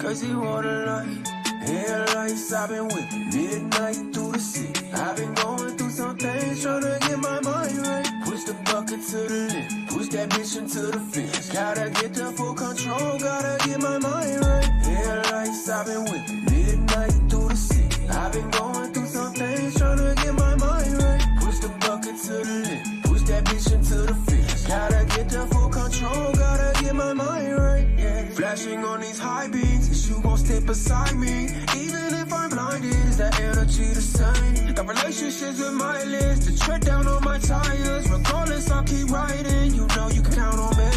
crazy water light. Headlights, I've been whipping midnight through the city. I've been going through some things, trying to get my mind right. Push the bucket to the lip, push that bitch into the fence. Gotta get the full control, gotta get my mind right. Headlights, I've been whipping midnight through the city. I've been going through some things, trying to get my mind right. Push the bucket to the lip, push that bitch into the fence. Gotta get the full control, gotta get my mind right. Yeah. Flashing on these high beams, is you gon' stay beside me? Even if I'm blinded, is that energy the same? Got relationships with my list, to tread down on my tires. Regardless, I'll keep riding, you know you can count on me.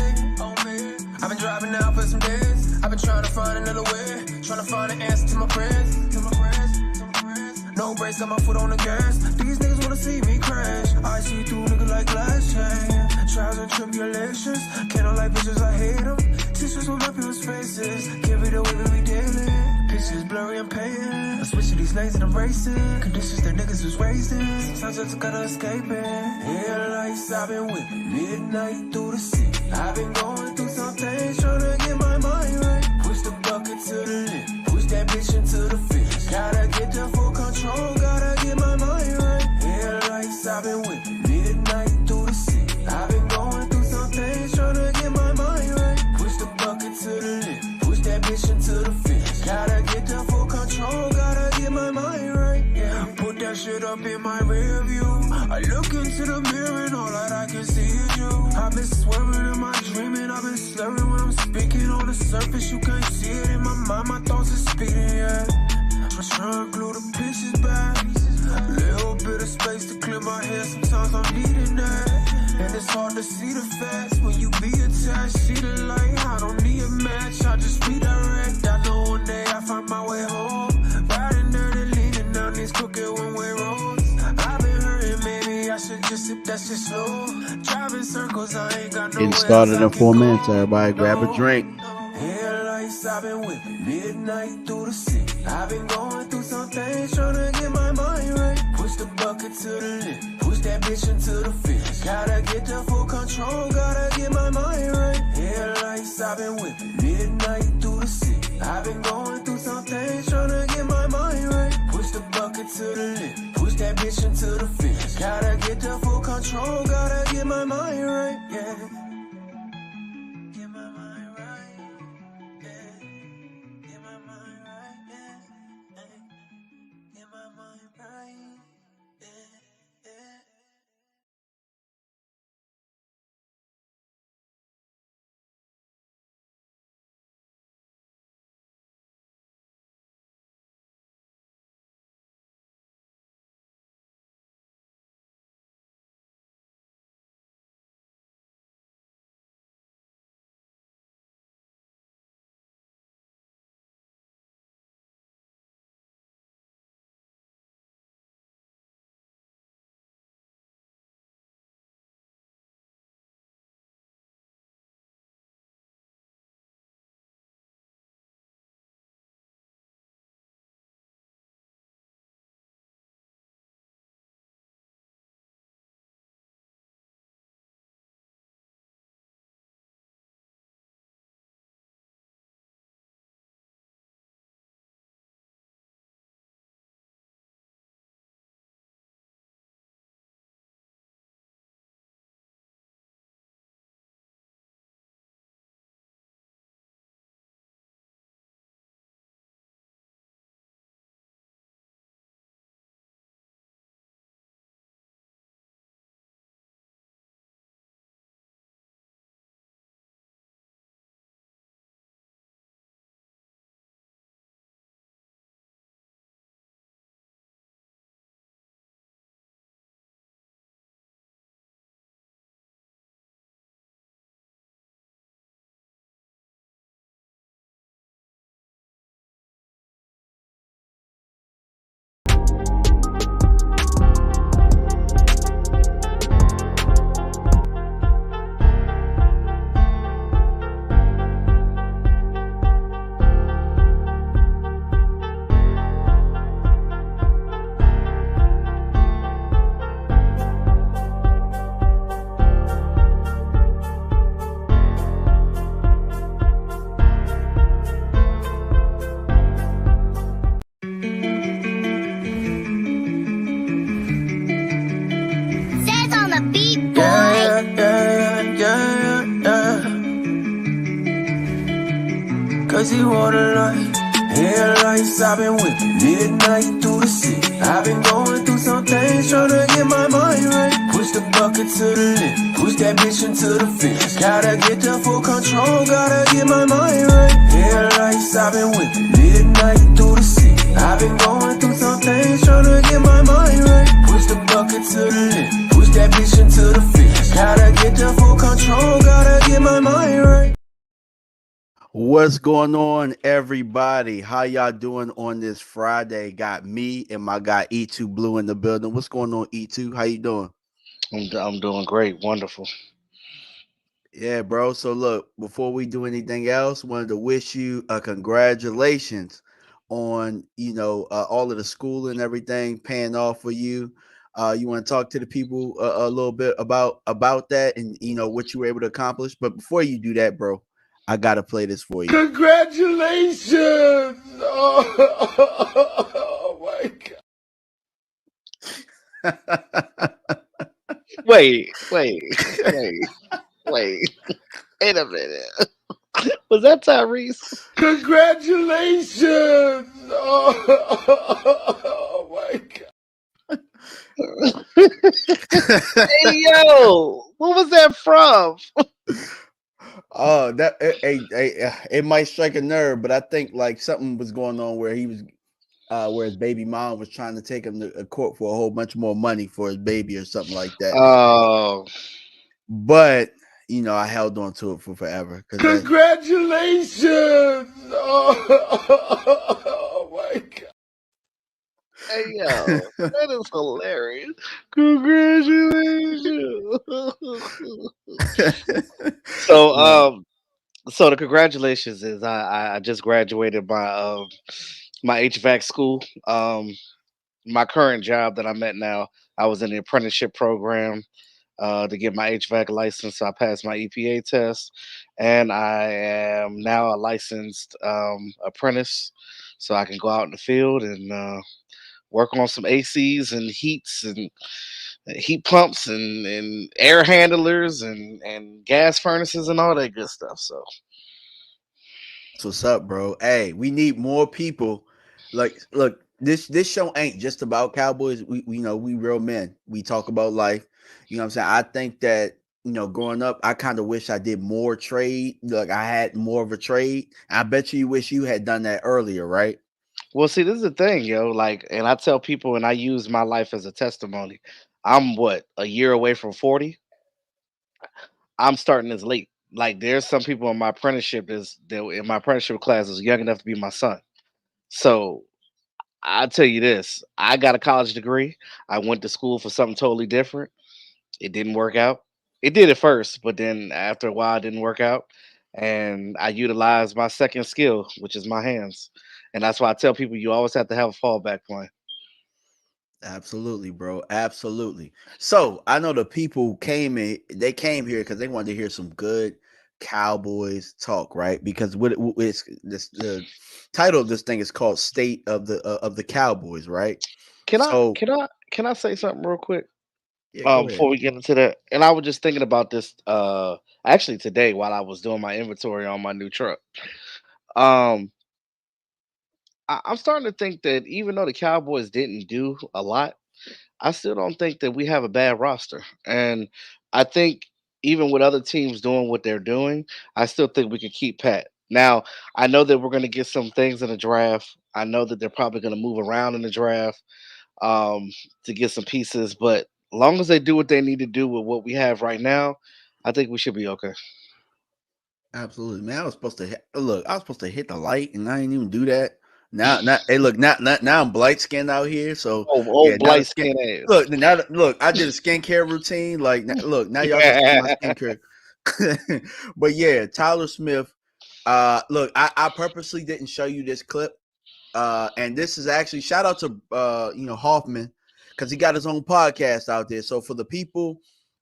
I've been driving now for some days, I've been trying to find another way, trying to find an answer to my prayers. No brakes, got my foot on the gas. These niggas wanna see me crash. I see through niggas like glass chain. Trials and tribulations, can't like bitches, I hate them. Tissues with my people's faces, carry the way that we dealing. Pictures blurry and painting. I switch to these lanes and I'm racing. Conditions that niggas was raised in. Sometimes I just gotta escape it. Headlights, I've been whipping midnight through the city. I've been going through some things, trying to get my mind right. Push the bucket to the lip, push that bitch into the fence. Gotta get the full control, gotta get my mind right. Headlights, I've been whipping midnight through the city. I've been going through some things, trying to get my mind right. Push the bucket to the lip, push that bitch into the fence. Gotta get the full control, gotta get my mind right. Yeah. Put that shit up in my rear view. I look into the mirror and all that I can see is you. I've been swearing in my dreaming, I've been slurring when I'm speaking. On the surface, you can't see it in my mind, my thoughts are speeding, yeah. I'm trying to glue the pieces back. Little bit of space to clear my head, sometimes I'm needing that. And it's hard to see the facts when you be attached. See the light, I don't need a match, I just redirect. I know one day I find my way home. Riding dirty, leaning down these crooked one-way roads. I've been hurting, maybe I should just sip that shit slow. Driving circles, I ain't got no. It started in 4 minutes. Everybody grab a drink. Headlights, I've been whipping midnight through the city. I've been going through some things, trying to get my mind right. Push the bucket to the lip, push that bitch into the fence. Gotta get the full control, gotta get my mind right. Headlights, I've been whipping midnight through the city. I've been going through some things, trying to get my mind right. Push the bucket to the lip, push that bitch into the fence. Gotta get the full control, gotta get my mind right. Yeah. cause he wanna light. Headlights, I've been whipping midnight through the city. I've been going through some things, tryna get my mind right. Push the bucket to the lip, push that bitch into the fence. Gotta get the full control, gotta get my mind right. Headlights, I've been whipping midnight through the city. I've been going through some things, tryna get my mind right. Push the bucket to the lip, push that bitch into the fence. Gotta get the full control, gotta get my mind right. What's going on, everybody? How y'all doing on this Friday? Got me and my guy E2 Blu in the building. What's going on, E2? How you doing? I'm doing great, wonderful. Yeah, bro. So look, before we do anything else, wanted to wish you a congratulations on all of the school and everything paying off for you. You want to talk to the people a little bit about that and what you were able to accomplish. But before you do that, bro, I gotta play this for you. Congratulations! Oh my god. Wait, wait, wait, wait. Wait a minute. Was that Tyrese? Congratulations! Oh my Hey yo, what was that from? Oh, it might strike a nerve, but I think like something was going on where he was where his baby mom was trying to take him to court for a whole bunch more money for his baby or something like that. Oh, But I held on to it for forever because that. Congratulations! Oh my god. hey yo, that is hilarious. Congratulations. so Nah, um, so the congratulations is I just graduated my HVAC school. My current job that I'm at now, I was in the apprenticeship program to get my HVAC license. So I passed my EPA test, and I am now a licensed apprentice. So I can go out in the field and work on some ACs and heats and heat pumps and air handlers and gas furnaces and all that good stuff. So that's what's up, bro. Hey, we need more people. Like, look, this show ain't just about Cowboys. We we real men. We talk about life. You know what I'm saying? I think that growing up, I kind of wish I did more trade. Like I had more of a trade. I bet you wish you had done that earlier, right? well, see, this is the thing, yo. Like, and I tell people, and I use my life as a testimony. I'm what, a year away from 40. I'm starting this late. Like, there's some people in my apprenticeship that in my apprenticeship class is young enough to be my son. So I'll tell you this: I got a college degree. I went to school for something totally different. It didn't work out. It did at first, but then after a while, it didn't work out. And I utilized my second skill, which is my hands. And that's why I tell people you always have to have a fallback plan. Absolutely, bro. Absolutely. So I know the people came in. They came here because they wanted to hear some good Cowboys talk, right? Because it's this the title of this thing is called "State of the Cowboys," right? Can I So can I can I say something real quick yeah, go ahead. before we get into that? And I was just thinking about this actually today while I was doing my inventory on my new truck. Um I'm starting to think that even though the Cowboys didn't do a lot, I still don't think that we have a bad roster. And I think even with other teams doing what they're doing, I still think we can keep pat. Now, I know that we're going to get some things in the draft. I know that they're probably going to move around in the draft um, to get some pieces, but as long as they do what they need to do with what we have right now, I think we should be okay. Absolutely, man. I was supposed to look. I was supposed to hit the light, and I didn't even do that. Now, hey, look, now I'm blight skinned out here. So Oh, yeah, old now the blight skin. skin ass. Look. I did a skincare routine. Like, look, now y'all can see my skincare. But yeah, Tyler Smith. Look, I purposely didn't show you this clip. And this is actually shout out to Hoffman because he got his own podcast out there. So for the people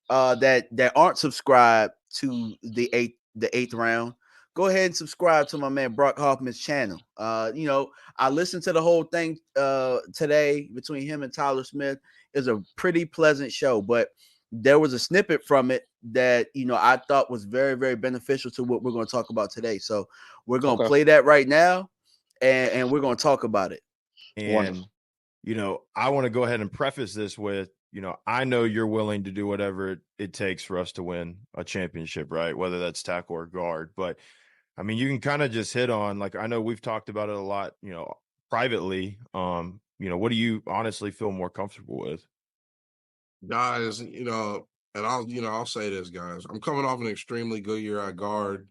that aren't subscribed to the eighth round, go ahead and subscribe to my man Brock Hoffman's channel. I listened to the whole thing today between him and Tyler Smith. It's a pretty pleasant show, but there was a snippet from it that I thought was very, very beneficial to what we're going to talk about today. So we're going to Okay. play that right now, and we're going to talk about it. And I want to go ahead and preface this with, I know you're willing to do whatever it takes for us to win a championship, right? Whether that's tackle or guard. But I mean, you can kind of just hit on, like, I know we've talked about it a lot, privately. What do you honestly feel more comfortable with? Guys, and I'll say this, guys. I'm coming off an extremely good year at guard.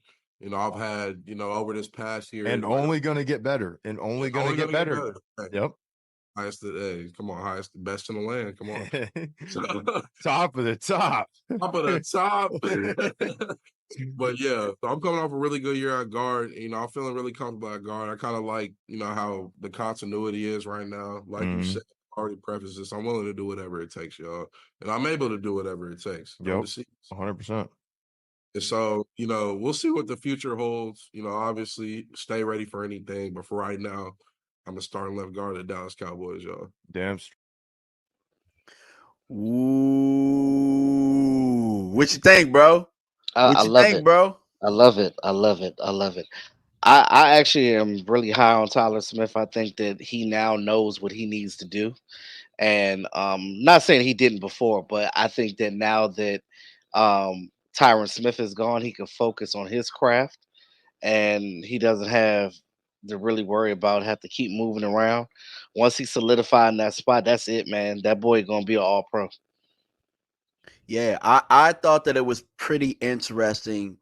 I've had, over this past year. And only going to get better. And only going to get better. Hey, Yep. Come on, highest, the best in the land. Come on. Top of the top. Top of the top. But yeah, so I'm coming off a really good year at guard. I'm feeling really comfortable at guard. I kind of like, how the continuity is right now. Like you said, already preface this. I'm willing to do whatever it takes, y'all. And I'm able to do whatever it takes. Yep. 100%. And so, we'll see what the future holds. Obviously stay ready for anything. But for right now, I'm a starting left guard at Dallas Cowboys, y'all. Damn. Ooh, what you think, bro? I love it, bro? I love it. I love it. I love it. I actually am really high on Tyler Smith. I think that he now knows what he needs to do. And not saying he didn't before, but I think that now that Tyron Smith is gone, he can focus on his craft and he doesn't have to really worry about have to keep moving around. Once he solidified in that spot, that's it, man. That boy gonna be an all pro. Yeah, I thought that it was pretty interesting.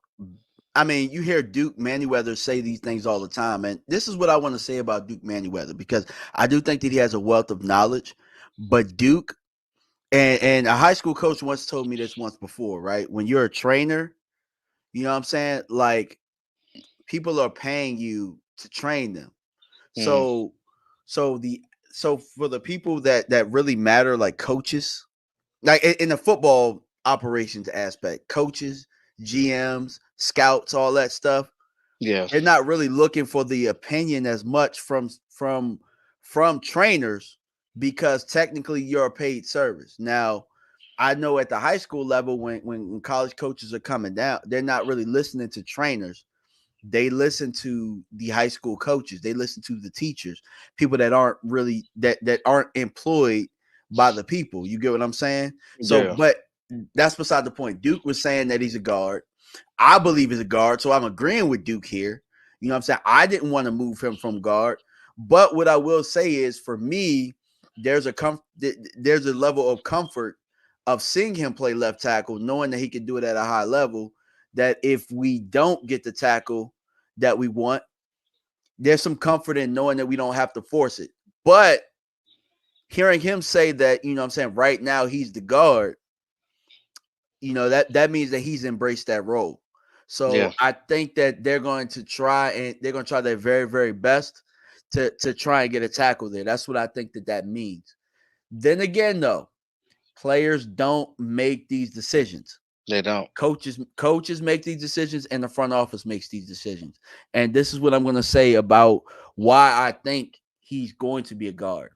I mean, you hear Duke Manyweather say these things all the time, and this is what I want to say about Duke Manyweather, because I do think that he has a wealth of knowledge. But Duke, and a high school coach once told me this once before, right? When you're a trainer, you know what I'm saying? Like, people are paying you to train them. So so for the people that really matter, like coaches, like in the football operations aspect, coaches, GMs, scouts, all that stuff, Yeah. they're not really looking for the opinion as much from trainers, because technically you're a paid service. Now, I know at the high school level, when college coaches are coming down, they're not really listening to trainers. They listen to the high school coaches. They listen to the teachers, people that aren't really that aren't employed by the people. You get what I'm saying? So, Yeah. but that's beside the point. Duke was saying that he's a guard. I believe he's a guard, so I'm agreeing with Duke here. You know what I'm saying? I didn't want to move him from guard, but what I will say is, for me, there's a level of comfort of seeing him play left tackle, knowing that he can do it at a high level, that if we don't get the tackle that we want, there's some comfort in knowing that we don't have to force it. But hearing him say that, you know what I'm saying, right now he's the guard, that means that he's embraced that role. So Yeah. I think that they're going to try their very, very best to try and get a tackle there. That's what I think that means. Then again, though, players don't make these decisions. They don't. Coaches make these decisions, and the front office makes these decisions. And this is what I'm going to say about why I think he's going to be a guard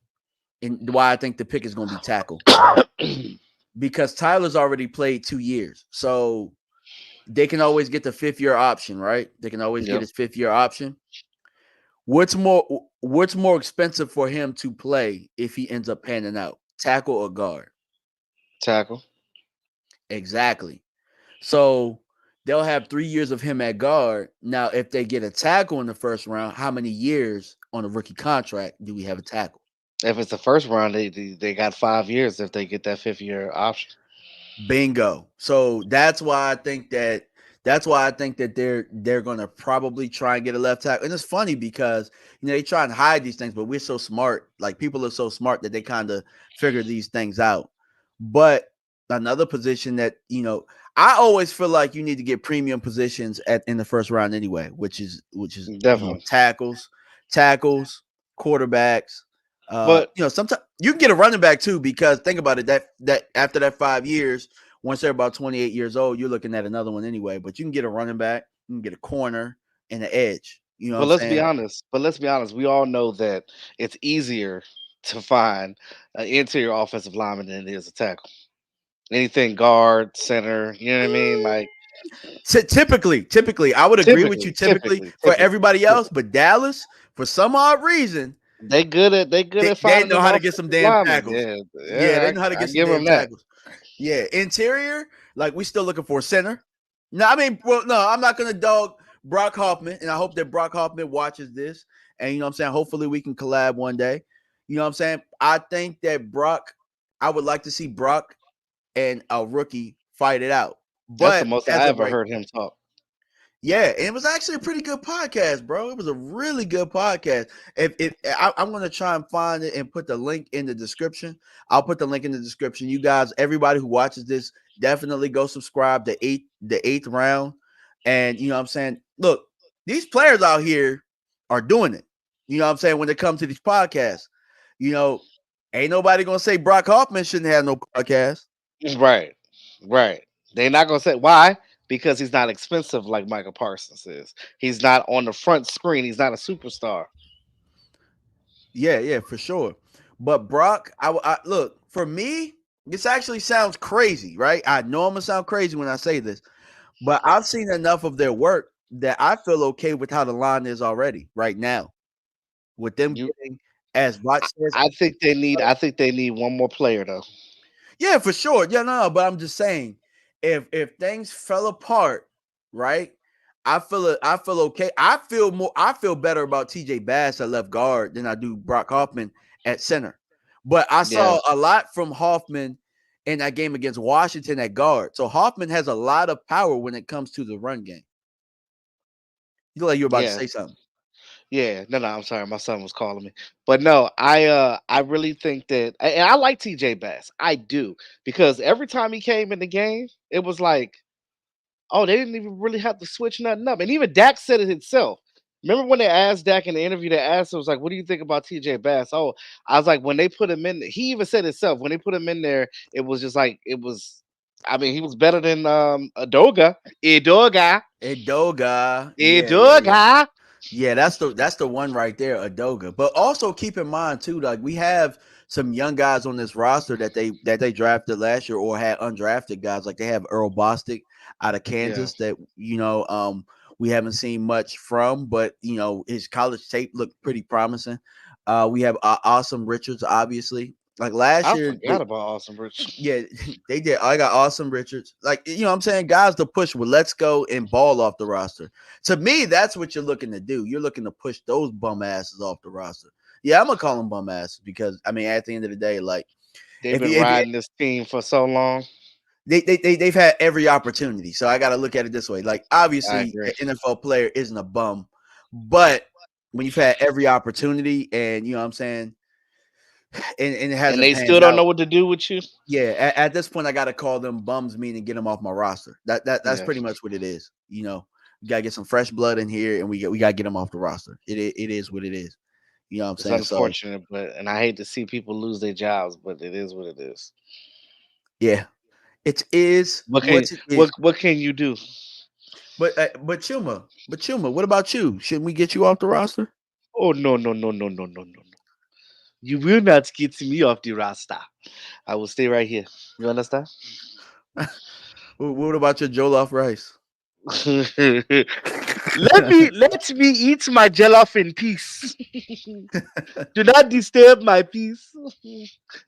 and why I think the pick is going to be tackle. Because Tyler's already played 2 years. So they can always get the 5th-year option, right? They can always get his 5th-year option. What's more expensive for him to play if he ends up panning out? Tackle or guard? Tackle. Exactly. So they'll have 3 years of him at guard. Now, if they get a tackle in the first round, how many years on a rookie contract do we have a tackle? If it's the first round, they got 5 years if they get that 5th-year option. Bingo. So that's why I think that they're going to probably try and get a left tackle. And it's funny because they try and hide these things, but we're so smart. Like, people are so smart that they kind of figure these things out. But another position that I always feel like you need to get premium positions in the first round anyway, which is Definitely. tackles, quarterbacks. But sometimes you can get a running back too, because think about it, that after that 5 years, once they're about 28 years old, you're looking at another one anyway. But you can get a running back, you can get a corner and an edge. But let's be honest. We all know that it's easier to find an interior offensive lineman than it is a tackle. Anything guard, center, you know what I mean? Like Typically, I would agree with you. typically, Typically, typically, for typically, everybody else, typically. but Dallas, for some odd reason, They good at they finding know them how to get some offensive damn linemen. tackles. Yeah, Yeah, they yeah, know how to I get some give damn them that. tackles. Yeah, interior, like we still looking for a center. No, I mean, well, no, I'm not gonna dog Brock Hoffman, and I hope that Brock Hoffman watches this. And you know what I'm saying? Hopefully we can collab one day. You know what I'm saying? I think that Brock, I would like to see Brock and a rookie fight it out. That's the But most as I of ever right, heard him talk. yeah, and it was actually a pretty good podcast, bro. It was a really good podcast. If I'm gonna try and find it and put the link in the description, I'll put the link in the description. You guys, everybody who watches this, definitely go subscribe to the eighth round. And you know what I'm saying? Look, these players out here are doing it. You know what I'm saying? When it comes to these podcasts, you know, ain't nobody gonna say Brock Hoffman shouldn't have no podcast. Right, right. They're not gonna say why because he's not expensive like Michael Parsons is. He's not on the front screen. He's not a superstar. Yeah, for sure. But Brock, I look for me. This actually sounds crazy, right? I know I'm gonna sound crazy when I say this, but I've seen enough of their work that I feel okay with how the line is already right now. With them You, getting, as Bot says, I think they need. I think they need one more player though. yeah, for sure. Yeah, no, but I'm just saying, if things fell apart, right? I feel okay. I feel better about TJ Bass at left guard than I do Brock Hoffman at center. But I Yeah, saw a lot from Hoffman in that game against Washington at guard. So Hoffman has a lot of power when it comes to the run game. You look like you're about to yeah, say something. yeah. No, no. I'm sorry. My son was calling me. But no, I really think that, and I like TJ Bass. I do because every time he came in the game, it was like, oh, they didn't even really have to switch nothing up. And even Dak said it himself. Remember when they asked Dak in the interview, they asked him, was like, what do you think about TJ Bass? Oh, I was like, when they put him in, he even said himself, when they put him in there, it was just like, it was, I mean, he was better than Adoga. Edoga. Edoga. Yeah. Edoga. Yeah, that's the one right there, Adoga. But also keep in mind too, like we have some young guys on this roster that they drafted last year or had undrafted guys. Like they have Earl Bostick out of Yeah. Kansas that we haven't seen much from, but you know his college tape looked pretty promising. We have Awesome Richards, obviously. Like last I year, forgot about Austin Rich. yeah, they did. I got Awesome Richards. Like, you know what I'm saying? Guys to push with let's go and ball off the roster. To me, that's what you're looking to do. You're looking to push those bum asses off the roster. Yeah, I'm gonna call them bum asses because I mean, at the end of the day, like They've if been you if you, riding this team for so long. they've had every opportunity. So I gotta look at it this way. Like, I obviously, agree. an NFL player isn't a bum, but when you've had every opportunity and you know what I'm saying, and it And hasn't they still panned don't know out. what to do with you. Yeah, at this point, I got to call them bums, meaning get them off my roster. That's Yeah. pretty much what it is. You know, we gotta get some fresh blood in here, and we gotta get them off the roster. It is what it is. You know what I'm It's saying? So unfortunate, but and I hate to see people lose their jobs, but it is what it is. yeah, it is What can what it is. what can you do? But Chuma, what about you? Shouldn't we get you off the roster? Oh no no no no no no no no! You will not get me off the roster. I will stay right here. You understand? What about your Jollof rice? Let me eat my jollof in peace. Do not disturb my peace.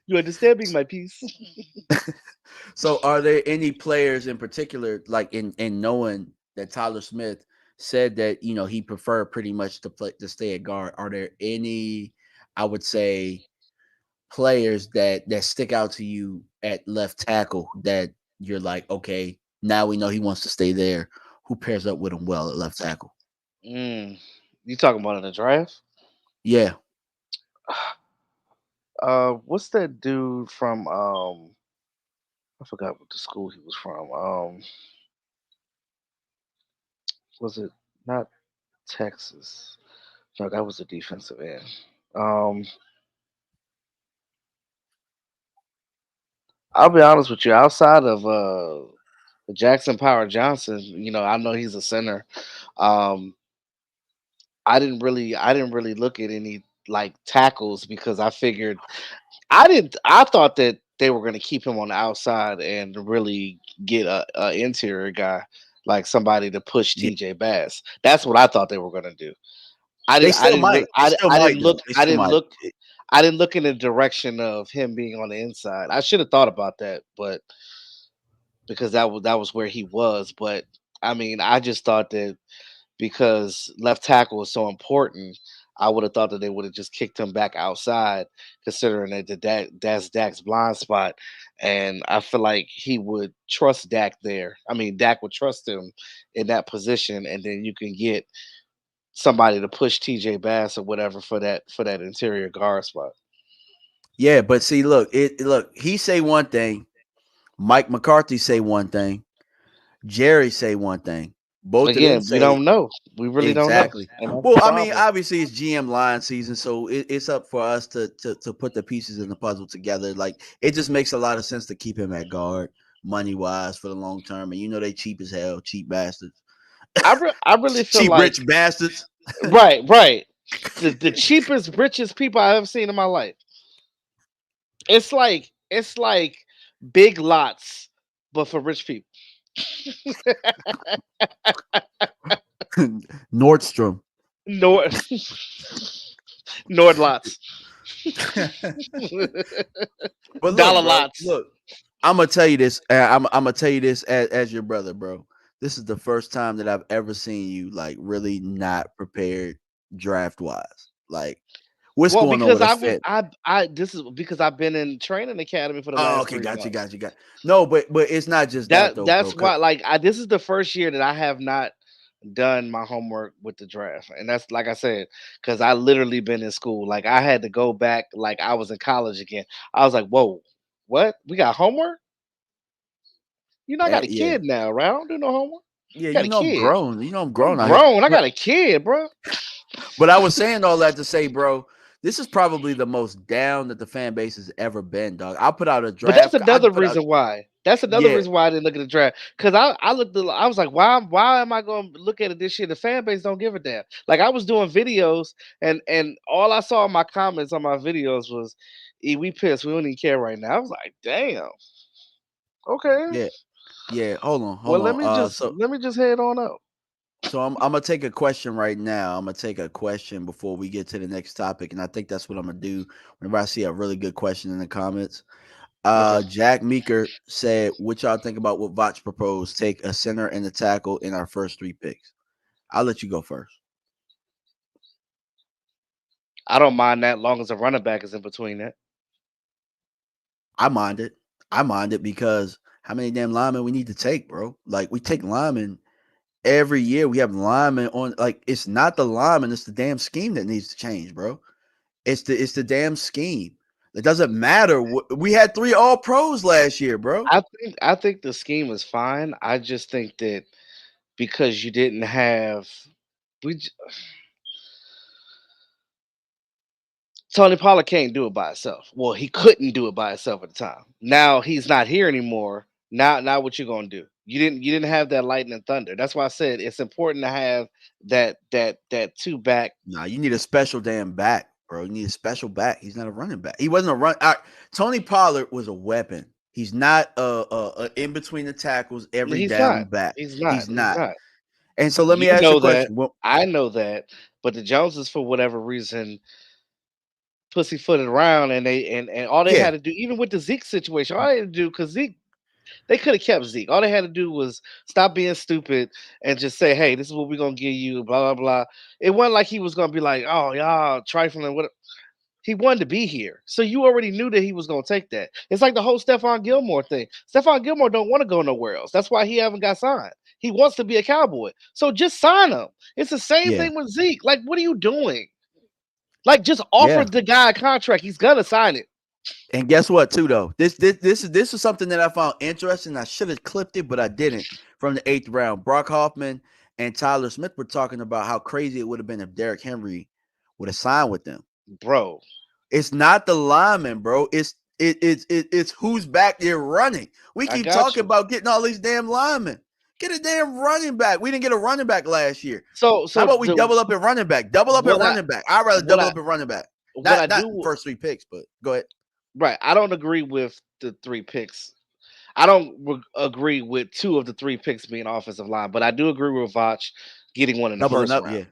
You are disturbing my peace. So, are there any players in particular, like in knowing that Tyler Smith said that you know he preferred pretty much to stay at guard? Are there any, I would say, players that stick out to you at left tackle that you're like, okay, now we know he wants to stay there. Who pairs up with him well at left tackle? Mm. You talking about in the draft? Yeah, What's that dude from? I forgot what the school he was from. Was it not Texas? No, that was a defensive end. Um, I'll be honest with you. Outside of Jackson Power Johnson, you know, I know he's a center. Um, I didn't really look at any like tackles because I figured I didn't. I thought that. they were going to keep him on the outside and really get a interior guy, like somebody to push Yeah. TJ Bass. That's what I thought they were going to do. I They didn't. I still didn't. might. Look, They still I might didn't though. look. They I still didn't might. look. I didn't look in the direction of him being on the inside. I should have thought about that, but because that was where he was. But I mean, I just thought that because left tackle is so important, I would have thought that they would have just kicked him back outside, considering that's Dak's blind spot. And I feel like he would trust Dak there. I mean, Dak would trust him in that position, and then you can get somebody to push TJ Bass or whatever for that interior guard spot. Yeah, but see, look, he say one thing, Mike McCarthy say one thing, Jerry say one thing. Both of them Again, we say don't know. We really don't know. exactly. And that's the Well, I mean, problem. obviously it's GM line season, so it's up for us to put the pieces in the puzzle together. Like it just makes a lot of sense to keep him at guard, money wise for the long term. And they cheap as hell, cheap bastards, I really feel cheap like rich bastards. right. The cheapest, richest people I've ever seen in my life. It's like big lots, but for rich people. Nordstrom. Nord Nord lots. But look, Dollar bro. lots. Look, I'm gonna tell you this. I'm gonna tell you this as your brother, bro. This is the first time that I've ever seen you like really not prepared draft wise. Like, what's Well, going on because with a I would fit? I this is because I've been in training academy for the Oh, last okay, 3 got you, months. got you, got. No, but it's not just that though, bro. That's why like this is the first year that I have not done my homework with the draft. And that's like I said, because I literally been in school. Like I had to go back like I was in college again. I was like, whoa, what? We got homework? You know, I got a Yeah, kid now, right? I don't do no homework. yeah. Got a I'm kid. grown. I'm I'm grown out here. grown. I got a kid, bro. But I was saying all that to say, bro, this is probably the most down that the fan base has ever been, dog. I'll put out a But that's draft. I another put out, reason why. That's another yeah, reason why I didn't look at the draft. Because I looked I was like, why am I going to look at it this year? The fan base don't give a damn. Like I was doing videos and all I saw in my comments on my videos was, we pissed. We don't even care right now. I was like, damn. Okay. yeah, yeah. Hold on, Well, hold on. let me just head on up. So I'm gonna take a question right now. I'm gonna take a question before we get to the next topic, and I think that's what I'm gonna do whenever I see a really good question in the comments. Okay. Jack Meeker said, "What y'all think about what Vach proposed? Take a center and a tackle in our first 3 picks." I'll let you go first. I don't mind that long as a running back is in between that. I mind it. I mind it because how many damn linemen we need to take, bro? Like we take linemen every year. We have linemen on. Like it's not the linemen, it's the damn scheme that needs to change, bro. It's the damn scheme. It doesn't matter. We had 3 All Pros last year, bro. I think the scheme is fine. I just think that because you didn't have we j- Tony Pollard can't do it by himself. Well, he couldn't do it by himself at the time. Now he's not here anymore. Now what you gonna do? You didn't have that lightning and thunder. That's why I said it's important to have that 2 back. Nah, you need a special damn back, bro. You need a special back. He's not a running back. He wasn't a run. Tony Pollard was a weapon. He's not a in between the tackles every He's down not. back. He's not. He's He's not. not. And so let me You ask you a know that. question. Well, I know that. But the Joneses, for whatever reason, pussyfooted around, and and all they yeah, had to do, even with the Zeke situation, all they had to do, because Zeke, they could have kept Zeke. All they had to do was stop being stupid and just say, "Hey, this is what we're gonna give you." Blah blah blah. It wasn't like he was gonna be like, "Oh, y'all trifling." What he wanted to be here, so you already knew that he was gonna take that. It's like the whole Stephon Gilmore thing. Stephon Gilmore don't want to go nowhere else. That's why he haven't got signed. He wants to be a Cowboy, so just sign him. It's the same yeah, thing with Zeke. Like, what are you doing? Like, just offer yeah. the guy a contract. He's gonna sign it. And guess what, too, though? This is something that I found interesting. I should have clipped it, but I didn't. From the 8th round, Brock Hoffman and Tyler Smith were talking about how crazy it would have been if Derrick Henry would have signed with them. Bro, It's not the lineman, bro. It's who's back there running. We I keep got talking you. about getting all these damn linemen. Get a damn running back. We didn't get a running back last year. So How about we the double up at running back? Double up at what I running back. I'd rather what double I up at running back. what I Not do first 3 picks, but go ahead. Right. I don't agree with the 3 picks. I don't agree with 2 of the 3 picks being offensive line, but I do agree with Vach getting one in the Doubling first up, round. yeah.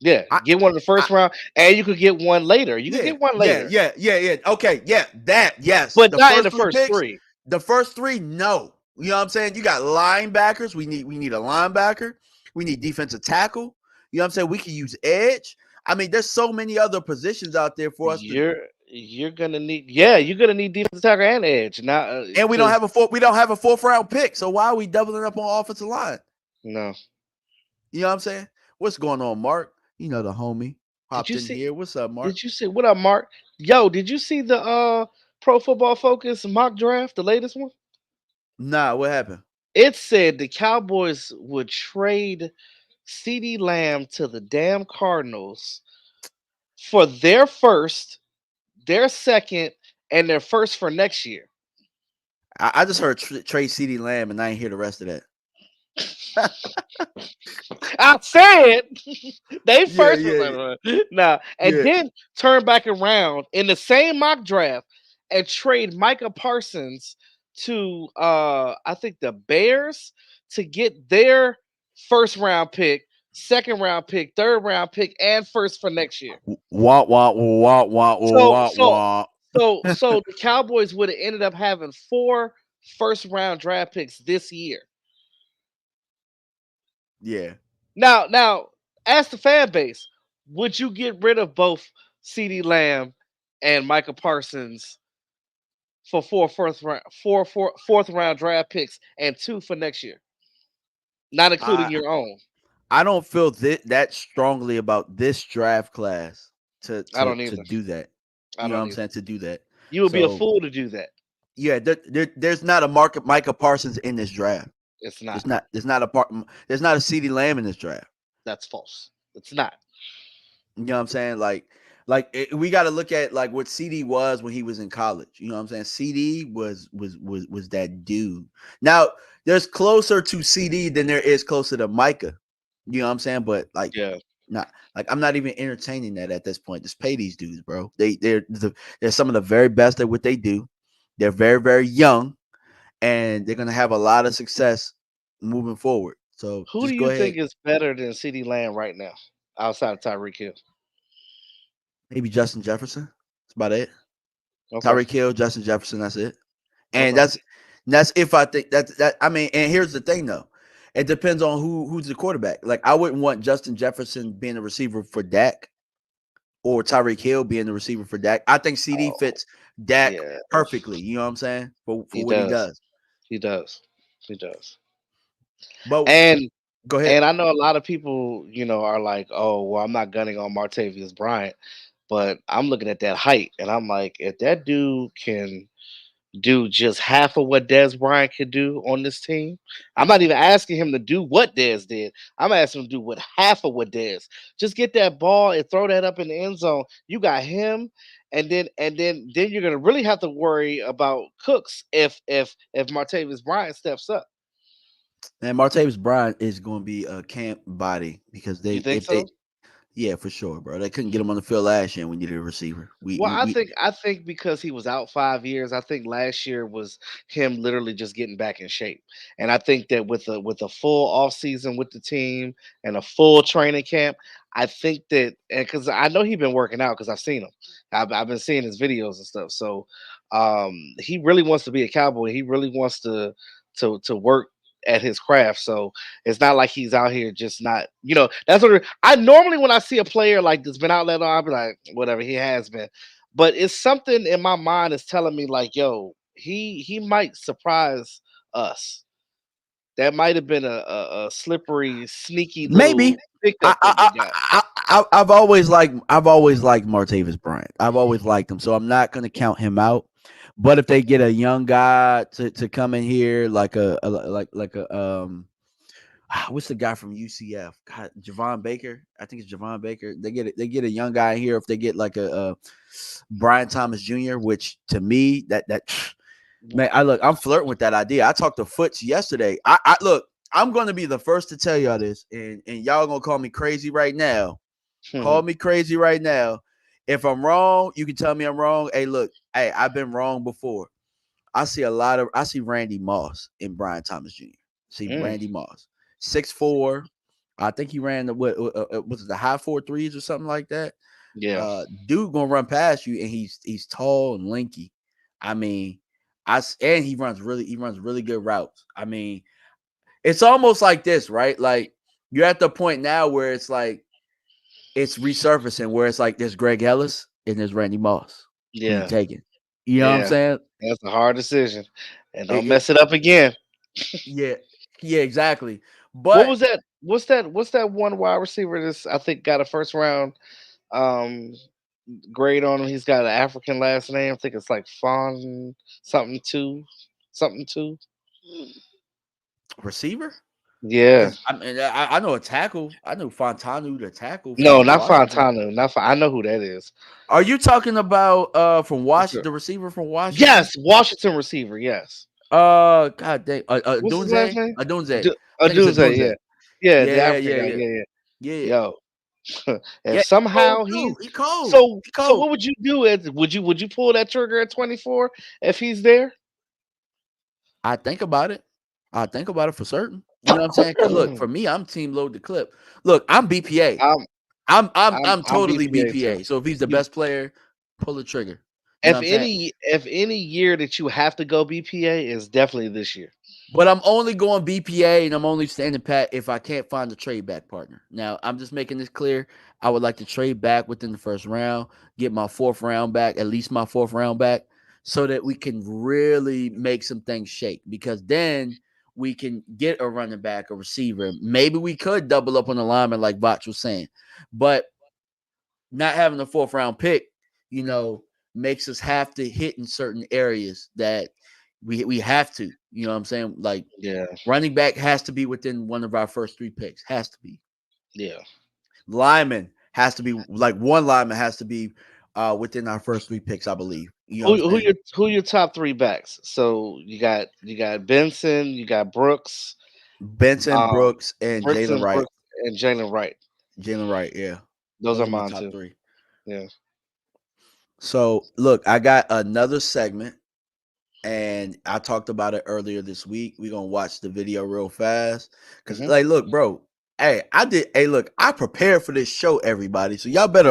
Yeah, I, get one in the I, first round, and you could get one later. You could yeah, get one yeah, later, yeah, yeah, yeah. Okay, yeah, that, yes. but The not in the first three first picks, 3. the first 3, no. You know what I'm saying? You got linebackers. We need a linebacker. We need defensive tackle. You know what I'm saying? We can use edge. I mean, there's so many other positions out there for us to, You're gonna need you're gonna need defensive tackle and edge now and we don't because have a 4th round pick. So why are we doubling up on offensive line? no. You know what I'm saying? What's going on, Mark? You know the homie Did hopped you in see? here. What's up, Mark? Did you see? What up, Mark? Yo, did you see the Pro Football Focus mock draft, the latest one? Nah, what happened? It said the Cowboys would trade CD Lamb to the damn Cardinals for their first, their second, and their first for next year. I just heard trade CD Lamb, and I ain't hear the rest of that. I said they Yeah, first was yeah, like, nah, and yeah. then turn back around in the same mock draft and trade Micah Parsons to I think the Bears to get their first round pick, second round pick, third round pick, and first for next year. Wah wah wah wah So wah so wah. so the Cowboys would have ended up having 4 first round draft picks this year. Yeah. Now, ask the fan base, would you get rid of both CD Lamb and Micah Parsons for 4 fourth round draft picks and 2 for next year, not including I your own? I don't feel that strongly about this draft class to I to don't to either. do that. I You know what don't I'm either. saying? To do that. You would be a So fool to do that. yeah, there's not a market Micah Parsons in this draft. It's not. There's not a CD Lamb in this draft. That's false. It's not. You know what I'm saying? We got to look at like what CD was when he was in college. You know what I'm saying? CD was that dude. Now there's closer to CD than there is closer to Micah. You know what I'm saying? But like, Yeah. not like I'm not even entertaining that at this point. Just pay these dudes, bro. They're some of the very best at what they do. They're very very young, and they're gonna have a lot of success moving forward. So Who do just go you ahead. think is better than CD Lamb right now, outside of Tyreek Hill? Maybe Justin Jefferson. That's about it. Okay. Tyreek Hill, Justin Jefferson. That's it. And Okay. that's if I think that. I mean, and here's the thing though, it depends on who's the quarterback. Like I wouldn't want Justin Jefferson being a receiver for Dak or Tyreek Hill being the receiver for Dak. I think CD Oh, fits Dak yeah. perfectly. You know what I'm saying for He what he does. does. He does. He does. But And go ahead. And I know a lot of people, are like, "Oh, well, I'm not gunning on Martavius Bryant," but I'm looking at that height, and I'm like, if that dude can do just half of what Dez Bryant could do on this team, I'm not even asking him to do what Dez did. I'm asking him to do what half of what Dez. Just get that ball and throw that up in the end zone. You got him, and then you're gonna really have to worry about Cooks if Martavius Bryant steps up. And Martavis Bryant is going to be a camp body because You think if they so? yeah for sure, bro. They couldn't get him on the field last year. And we needed a receiver. Well, I think because he was out 5 years, I think last year was him literally just getting back in shape. And I think that with a full off season with the team and a full training camp, I think that, and because I know he's been working out because I've seen him, I've been seeing his videos and stuff. So he really wants to be a Cowboy. He really wants to work at his craft. So it's not like he's out here just not, that's what I normally, when I see a player like that's been out that long, I'll be like, whatever, he has been. But it's something in my mind is telling me like, yo, he might surprise us. That might have been a slippery, sneaky little maybe. pickup that they got. I've always liked Martavis Bryant. I've always liked him, so I'm not going to count him out. But if they get a young guy to come in here, like what's the guy from UCF? God, Javon Baker. I think it's Javon Baker. They get a young guy here. If they get like a Brian Thomas Jr., which to me that man, I'm flirting with that idea. I talked to Foots yesterday. I look. I'm going to be the first to tell y'all this, and y'all gonna call me crazy right now. Call me crazy right now. If I'm wrong, you can tell me I'm wrong. Hey, look, hey, I've been wrong before. I see Randy Moss in Brian Thomas Jr. See Randy Moss, 6'4". I think he ran the was it the high 4.3s or something like that. Yeah. Dude gonna run past you, and he's tall and lanky. I mean, and he runs really good routes. I mean, it's almost like this, right? Like you're at the point now where it's like it's resurfacing, where it's like there's Greg Ellis and there's Randy Moss. Who you Yeah. taking? You know what I'm saying? That's a hard decision. And don't It- mess it up again. yeah, exactly. What But was that? What's that one wide receiver that's I think got a first round um grade on him? He's got an African last name. I think it's like Fon something two. Something two. receiver? Yeah. Because I mean, I know a tackle. I know Fontanu, the tackle No, from not Washington. Fontana. I know who that is. Are you talking about from Washington, the receiver from Washington? Yes, Washington receiver. Yes. God dang, What's his last Dunze, name? Dunze. I think it's a Adunze, Dunze. yeah. Yeah, the Yeah, African yeah, guy. yeah, Yeah, yeah, yeah. Yo. yeah. If He cold somehow too. he's He cold. so He so cold. what would you do? Would you pull that trigger at 24 if he's there? I think about it. I think about it for certain. You know what I'm saying? Because look, for me, I'm team load the clip. Look, I'm BPA. I'm I'm I'm totally BPA too. BPA. So if he's the You best player, pull the trigger. You know what I'm saying? if any year that you have to go BPA is definitely this year. But I'm only going BPA and I'm only standing pat if I can't find a trade back partner. Now, I'm just making this clear. I would like to trade back within the first round, get my fourth round back, at least my fourth round back, so that we can really make some things shake. Because then we can get a running back, a receiver. Maybe we could double up on the lineman, like Botch was saying. But not having a fourth round pick, makes us have to hit in certain areas that we have to. You know what I'm saying? Like Yeah. running back has to be within one of our first 3 picks. Has to be. Yeah. Lineman has to be like one lineman has to be within our first 3 picks, I believe. You know what I'm saying? Who your top 3 backs? So you got Benson, you got Brooks, Benson, um, Brooks, and Jalen Brooks Wright. and Jalen Wright. Jalen Wright, yeah. Those Those are are my mine top too. 3. Yeah. So look, I got another segment, and I talked about it earlier this week. We're gonna watch the video real fast. Cause like, look, bro. Hey, I prepared for this show, everybody. So y'all better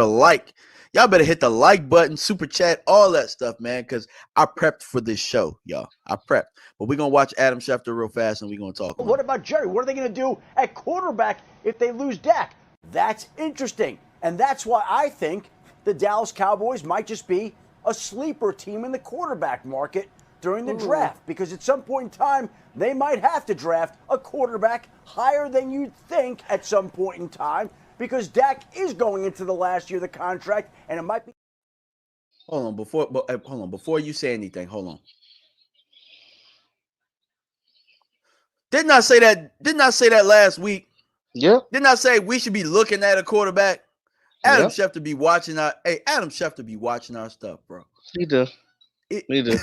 hit the like button, super chat, all that stuff, man. Cause I prepped for this show, y'all. I prepped. But we're gonna watch Adam Schefter real fast and we're gonna talk about What about Jerry? What are they going to do at quarterback if they lose Dak? That's interesting. And that's why I think the Dallas Cowboys might just be a sleeper team in the quarterback market during the draft. Because at some point in time, they might have to draft a quarterback higher than you'd think at some point in time. Because Dak is going into the last year of the contract, and it might be. Hold on, before you say anything, hold on. Didn't I say that last week? Yeah. Didn't I say we should be looking at a quarterback? Adam Yeah. Schefter be watching Adam Schefter be watching our stuff, bro. He do. He do.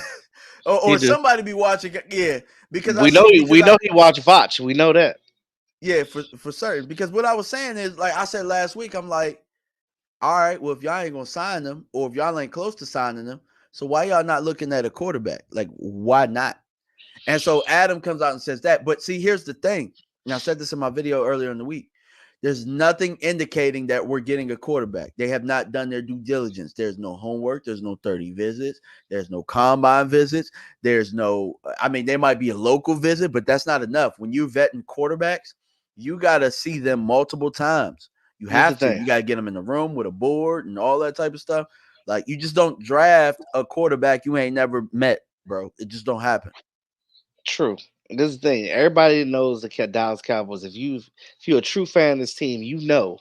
or somebody be watching, yeah. Because We know he watch Voch. We know that. Yeah, for certain. Because what I was saying is, like I said last week, I'm like, all right, well, if y'all ain't gonna sign them, or if y'all ain't close to signing them, so why y'all not looking at a quarterback? Like, why not? And so Adam comes out and says that. But see, here's the thing. And I said this in my video earlier in the week. There's nothing indicating that we're getting a quarterback. They have not done their due diligence. There's no homework. There's no 30 visits. There's no combine visits. There's no, I mean, there might be a local visit, but that's not enough. When you're vetting quarterbacks, you got to see them multiple times. You have to. You got to get them in the room with a board and all that type of stuff. Like, you just don't draft a quarterback you ain't never met, bro. It just don't happen. True. This is the thing. Everybody knows the Dallas Cowboys. If you're a true fan of this team, you know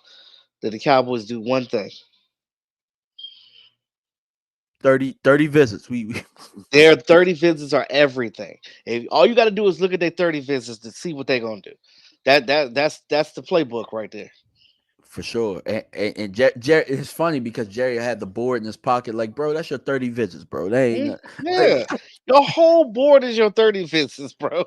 that the Cowboys do one thing. 30 visits. Their 30 visits are everything. If all you got to do is look at their 30 visits to see what they're gonna do. That's the playbook right there. For sure. And Jerry, it's funny because Jerry had the board in his pocket. Like, bro, that's your 30 visits, bro. They ain't Yeah. Your whole board is your 30 visits, bro.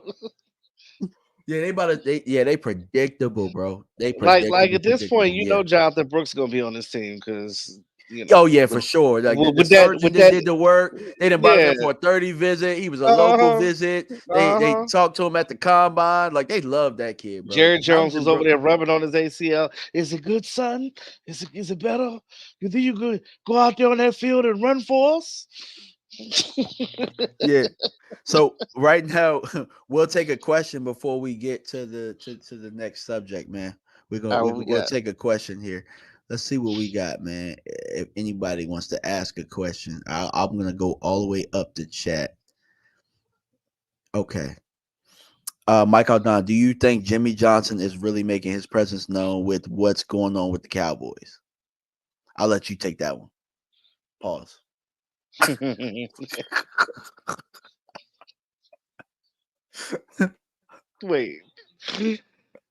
Yeah, they predictable, bro. They like predictable. at this point, you know Jonathan Brooks is gonna be on this team because You know, Oh yeah, for sure. Like the with that, surgeon that did the work, they done brought him yeah, in for a 30 visit. He was a local visit. They talked to him at the combine. Like they love that kid, bro. Jerry Jones was over bro. there rubbing on his ACL. Is it good, son? Is it better? You think you could go out there on that field and run for us? Yeah. So right now, we'll take a question before we get to the next subject, man. We'll take a question here. Let's see what we got, man. If anybody wants to ask a question, I'm gonna go all the way up the chat. Okay. Mike Aldon, do you think Jimmy Johnson is really making his presence known with what's going on with the Cowboys? I'll let you take that one. Pause. Wait.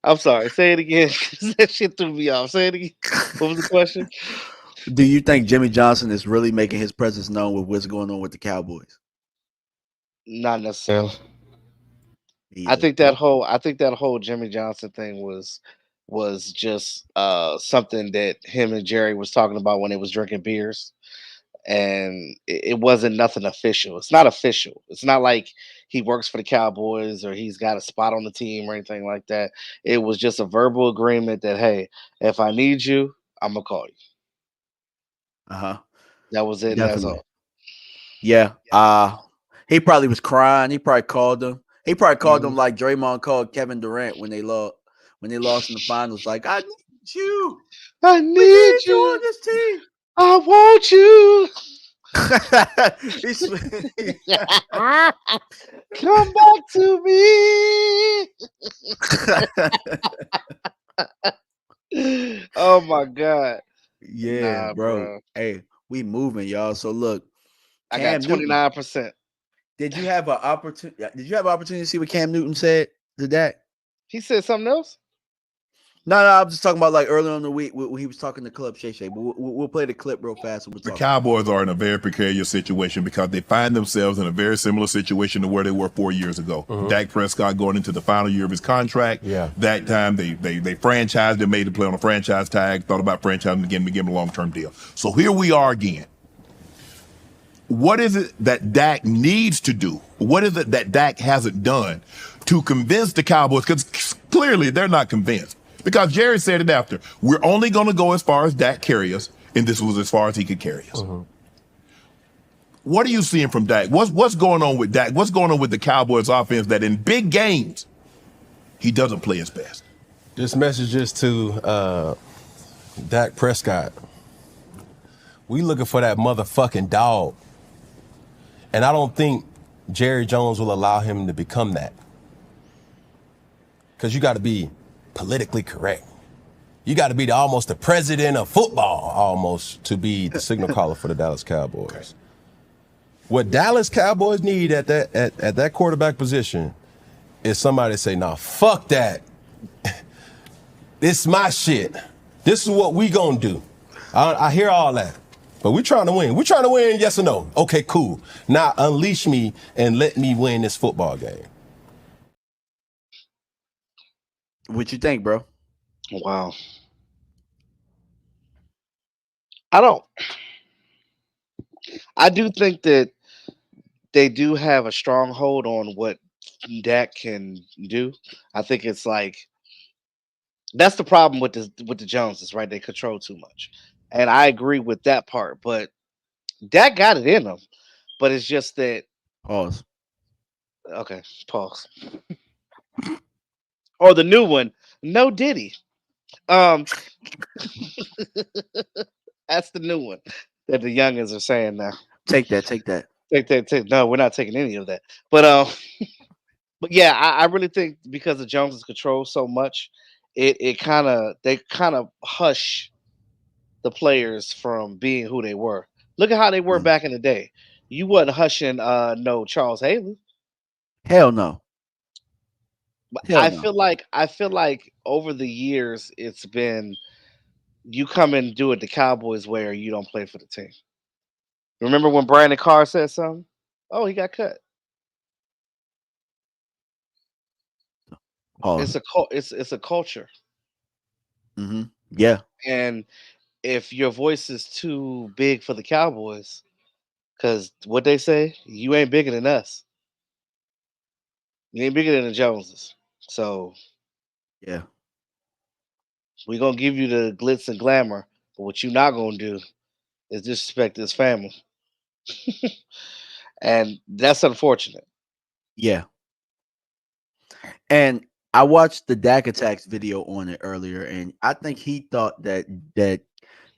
I'm sorry. Say it again. That shit threw me off. Say it again. What was the question? Do you think Jimmy Johnson is really making his presence known with what's going on with the Cowboys? Not necessarily. Either. I think that whole Jimmy Johnson thing was just something that him and Jerry was talking about when they was drinking beers. And it wasn't nothing official. It's not official. It's not like he works for the Cowboys or he's got a spot on the team or anything like that. It was just a verbal agreement that, hey, if I need you, I'm gonna call you. That was it. And that's all. Yeah. He probably was crying. He probably called them. He probably called them like Draymond called Kevin Durant when they lost in the finals. Like, I need you. I need you on this team. I want you. Come back to me. Oh my God. Yeah, Nah, bro. Hey, we moving, y'all. So look, I got 29%. Did you have an opportunity? Did you have an opportunity to see what Cam Newton said to that? He said something else. No, I'm just talking about like earlier in the week when he was talking to Club Shay Shay. But we'll play the clip real fast. And the Cowboys are in a very precarious situation because they find themselves in a very similar situation to where they were 4 years ago. Dak Prescott going into the final year of his contract. Yeah. That time they franchised, they made the play on a franchise tag, thought about franchising again to give him a long-term deal. So here we are again. What is it that Dak needs to do? What is it that Dak hasn't done to convince the Cowboys? Because clearly they're not convinced. Because Jerry said it after. We're only going to go as far as Dak carry us, and this was as far as he could carry us. What are you seeing from Dak? What's going on with Dak? What's going on with the Cowboys offense that in big games, he doesn't play his best? This message is to Dak Prescott. We looking for that motherfucking dog. And I don't think Jerry Jones will allow him to become that. Because you got to be politically correct. You got to be almost the president of football, almost, to be the signal caller for the Dallas Cowboys. Okay. What Dallas Cowboys need at that quarterback position is somebody to say, "Nah, fuck that. This is my shit. This is what we gonna do." I hear all that, but we trying to win. We trying to win, yes or no? Okay, cool. Now unleash me and let me win this football game. What you think, bro? Wow. I do think that they do have a stronghold on what Dak can do. I think it's like that's the problem with the Joneses, right? They control too much. And I agree with that part, but Dak got it in him. But it's just that Pause. Okay, pause. Or the new one, no Diddy. That's the new one that the youngins are saying now. Take that. Take. No, we're not taking any of that. But but yeah, I really think because of Jones's control so much, they kind of hush the players from being who they were. Look at how they were back in the day. You wasn't hushing no Charles Haley. Hell no. I feel like over the years it's been you come and do it the Cowboys way or you don't play for the team. Remember when Brandon Carr said something? Oh, he got cut. Pause. It's a culture. Yeah. And if your voice is too big for the Cowboys, because what they say, you ain't bigger than us. You ain't bigger than the Joneses. So Yeah. we're gonna give you the glitz and glamour, but what you're not gonna do is disrespect this family. And that's unfortunate. Yeah. And I watched the Dak Attacks video on it earlier, and I think he thought that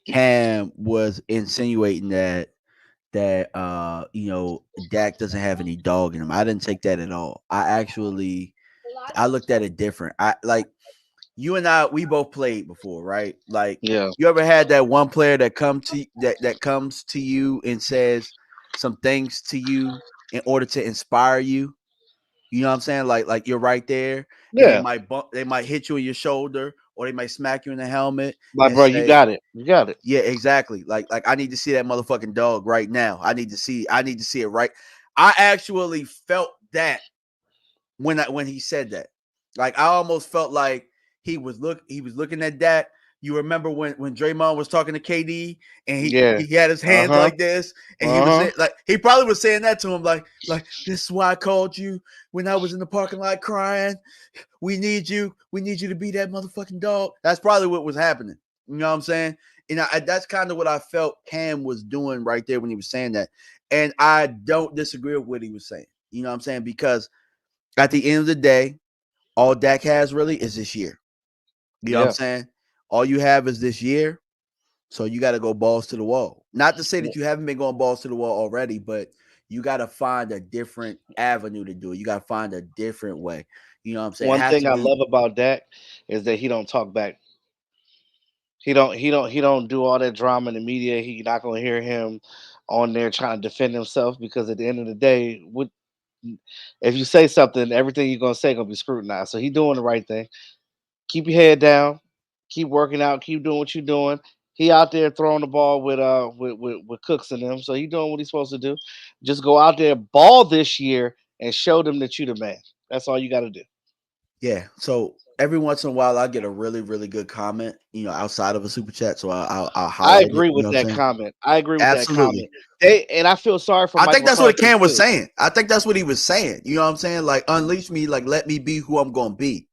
Cam was insinuating that Dak doesn't have any dog in him. I didn't take that at all. I looked at it different. I like you and I, we both played before, right? Like, Yeah. you ever had that one player that comes to you and says some things to you in order to inspire you? You know what I'm saying? Like you're right there, and Yeah. they might hit you in your shoulder, or they might smack you in the helmet Like, and bro, you say, got it. You got it. yeah, exactly. Like I need to see that motherfucking dog right now. I need to see it right. I actually felt that when he said that. Like, I almost felt like he was looking at that. You remember when Draymond was talking to KD and Yeah. he had his hands like this, and he was saying, like, he probably was saying that to him, like this is why I called you when I was in the parking lot crying. We need you to be that motherfucking dog. That's probably what was happening. You know what I'm saying? And that's kind of what I felt Cam was doing right there when he was saying that. And I don't disagree with what he was saying. You know what I'm saying? Because at the end of the day, all Dak has really is this year. You know what I'm saying? All you have is this year. So you got to go balls to the wall. Not to say that you haven't been going balls to the wall already, but you got to find a different avenue to do it. You got to find a different way. You know what I'm saying? It One has thing to I be. love about Dak is that he don't talk back. He don't do all that drama in the media. You're not gonna hear him on there trying to defend himself, because at the end of the day, if you say something, everything you're gonna say gonna be scrutinized. So he doing the right thing. Keep your head down, keep working out, keep doing what you're doing. He out there throwing the ball with Cooks and them, so he doing what he's supposed to do. Just go out there, ball this year, and show them that you the man. That's all you got to do. Yeah. So every once in a while, I get a really, really good comment, outside of a super chat. So I'll I highlight it. agree You know with what I'm that saying? comment. I agree with that Absolutely. comment. And I feel sorry for I Mike think that's what McCarthy Cam was too. saying. I think that's what he was saying. You know what I'm saying? Like, unleash me, like, let me be who I'm going to be.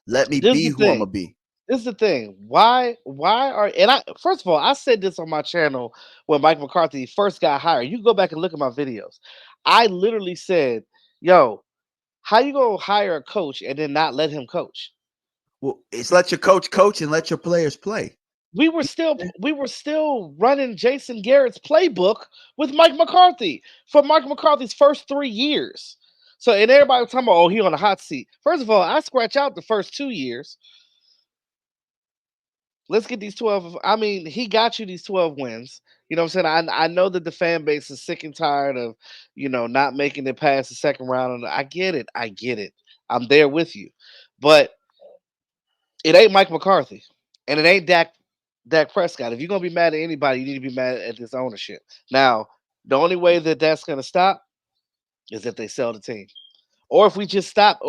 Let me This is be the who I'm thing. going to be. This is the thing. Why are, and I, first of all, I said this on my channel when Mike McCarthy first got hired. You go back and look at my videos. I literally said, "Yo, how you gonna hire a coach and then not let him coach?" Well, it's let your coach and let your players play. We were still running Jason Garrett's playbook with Mike McCarthy for Mike McCarthy's first 3 years. So, and everybody was talking about, oh, he on the hot seat. First of all, I scratch out the first 2 years. Let's get these 12. I mean, he got you these 12 wins. You know what I'm saying? I know that the fan base is sick and tired of, not making it past the second round. And I get it. I get it. I'm there with you. But it ain't Mike McCarthy. And it ain't Dak Prescott. If you're going to be mad at anybody, you need to be mad at this ownership. Now, the only way that that's going to stop is if they sell the team. Or if we just stop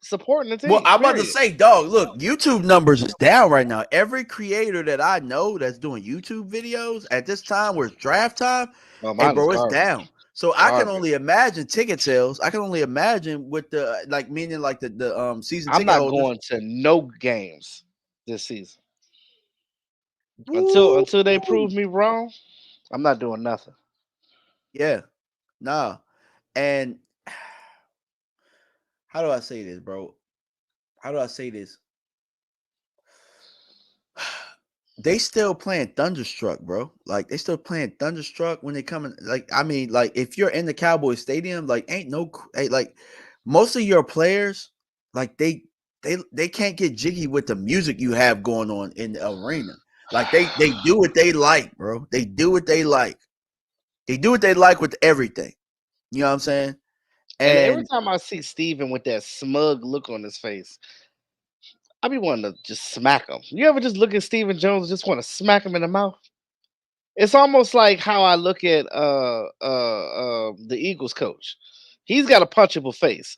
supporting the team. Well, I'm about to period. say, dog, look, YouTube numbers is down right now. Every creator that I know that's doing YouTube videos at this time where it's draft time, Oh, hey, mine is bro, it's garbage. down. So I can Garbage. only imagine ticket sales. I can only imagine with the meaning like the season I'm ticket not holders. going to no games this season. Woo. Until they prove me wrong, I'm not doing nothing. Yeah, nah. And how do I say this, bro? How do I say this? They still playing Thunderstruck, bro. Like, they still playing Thunderstruck when they coming. Like, I mean, like, if you're in the Cowboys Stadium, like, like most of your players, like, they can't get jiggy with the music you have going on in the arena. Like, they do what they like, bro. They do what they like. They do what they like with everything. You know what I'm saying? And every And time I see Steven with that smug look on his face, I be wanting to just smack him. You ever just look at Steven Jones and just want to smack him in the mouth? It's almost like how I look at the Eagles coach. He's got a punchable face.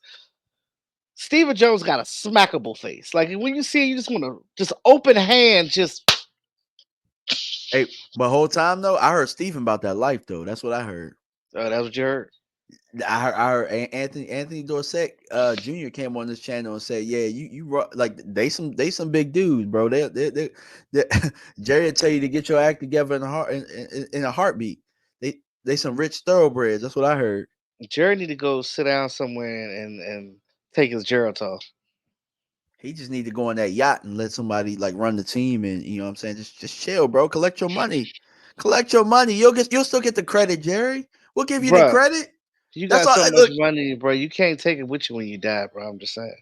Steven Jones got a smackable face. Like when you see it, you just want to just open hand, just Hey, but whole time though, I heard Stephen about that life though. That's what I heard. Oh, that's what you heard. I heard Anthony Dorset Jr. came on this channel and said, "Yeah, like they some big dudes, bro. They Jerry will tell you to get your act together in a heartbeat. They some rich thoroughbreds. That's what I heard. Jerry need to go sit down somewhere and take his Geritol. He just need to go on that yacht and let somebody like run the team, and you know what I'm saying, just chill, bro. Collect your money. You'll still get the credit, Jerry. We'll give you the Bruh, credit. you That's got all. so much Look, money, bro. You can't take it with you when you die, bro. I'm just saying.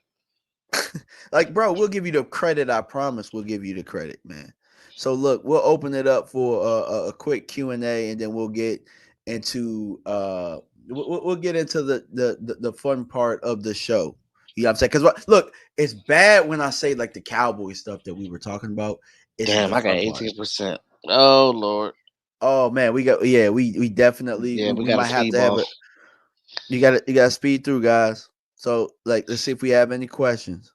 like, bro, we'll give you the credit. I promise, we'll give you the credit, man. So look, we'll open it up for a quick Q&A, and then we'll get into we'll get into the fun part of the show. You know what I'm saying? Because look, it's bad when I say like the Cowboy stuff that we were talking about. This is Damn, the I got fun part. 18%. Oh Lord. Oh man, we definitely we got might a have to have speedball. it. You got to speed through, guys. So like, let's see if we have any questions.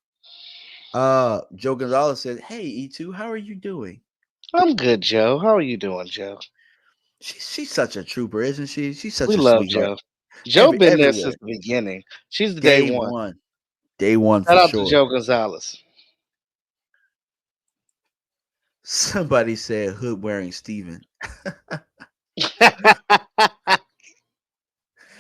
Joe Gonzalez said, "Hey E2, how are you doing?" I'm good, Joe. How are you doing, Joe? She's such a trooper, isn't she? She's such We a love sweetheart. Joe. Joe been there Everywhere. since the beginning. She's the day Day one. one. Day one Shout for out to sure. Joe Gonzalez. Somebody said hood wearing Steven.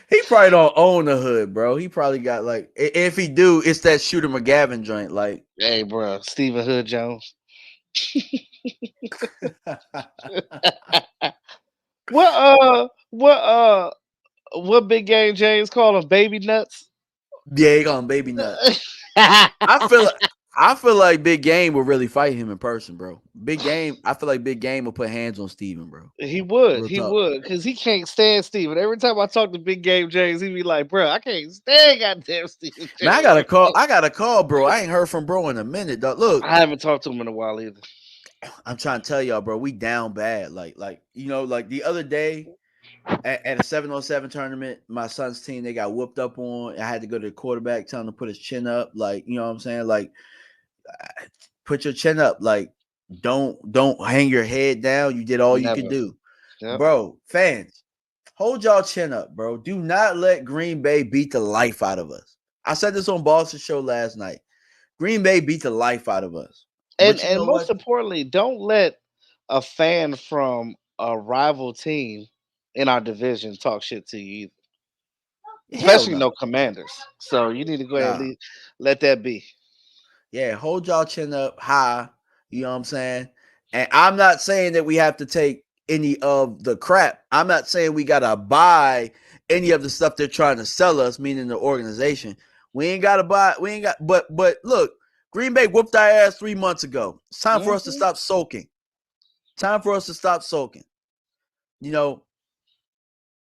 He probably don't own a hood, bro. He probably got like, if he do, it's that Shooter McGavin joint. Like, Hey, bro, Stephen Hood Jones. What big game James called him? Baby nuts. yeah, he call him baby nuts. I feel like Big Game will really fight him in person, bro. Big Game, I feel like Big Game will put hands on Steven, bro. He would, Real talk. because he can't stand Steven. Every time I talk to Big Game James, he be like, "Bro, I can't stand goddamn Steven James." Man, I got a call, bro. I ain't heard from bro in a minute, dog. Look, I haven't talked to him in a while either. I'm trying to tell y'all, bro, we down bad. Like like the other day at a 7-on-7 tournament, my son's team, they got whooped up on. I had to go to the quarterback, tell him to put his chin up. Like, you know what I'm saying? Like, put your chin up. Like, don't hang your head down. You did all you could do. Yep. Bro, fans, hold y'all chin up, bro. Do not let Green Bay beat the life out of us. I said this on Boston show last night. Green Bay beat the life out of us. And most importantly, don't let a fan from a rival team in our division talk shit to you either. Especially no Commanders. So you need to go ahead and let that be. Yeah, hold y'all chin up high. You know what I'm saying? And I'm not saying that we have to take any of the crap. I'm not saying we gotta buy any of the stuff they're trying to sell us, meaning the organization. We ain't gotta buy. We ain't got. But look, Green Bay whooped our ass 3 months ago. It's time for us to stop sulking. Time for us to stop sulking. You know,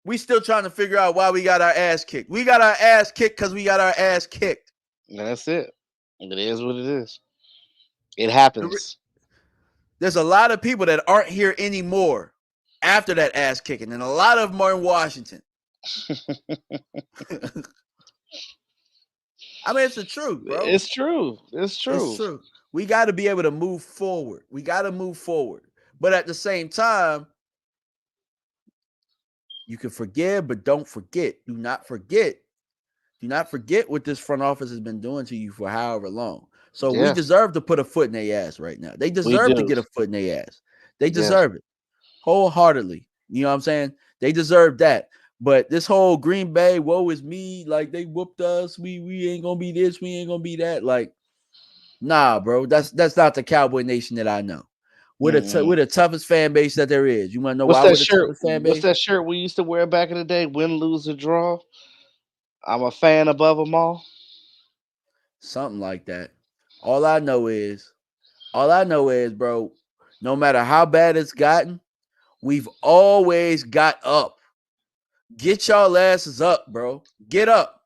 we still trying to figure out why we got our ass kicked. We got our ass kicked because we got our ass kicked. That's it. It is what it is. It happens. There's a lot of people that aren't here anymore after that ass kicking, and a lot of them are in Washington. I mean, it's the truth, bro. It's true. It's true. It's true. We got to be able to move forward. We got to move forward. But at the same time, you can forgive, but don't forget. Do not forget. Do not forget what this front office has been doing to you for however long. So we deserve to put a foot in their ass right now. They deserve to get a foot in their ass. They deserve it wholeheartedly. You know what I'm saying? They deserve that. But this whole Green Bay, woe is me, like they whooped us. We ain't gonna be this, we ain't gonna be that. Like, nah, bro. That's not the Cowboy Nation that I know. We're the toughest fan base that there is. You want to know why we're the toughest fan base? What's that shirt we used to wear back in the day? Win, lose, or draw. I'm a fan above them all. Something like that. All I know is, bro, no matter how bad it's gotten, we've always got up. Get y'all asses up, bro. Get up.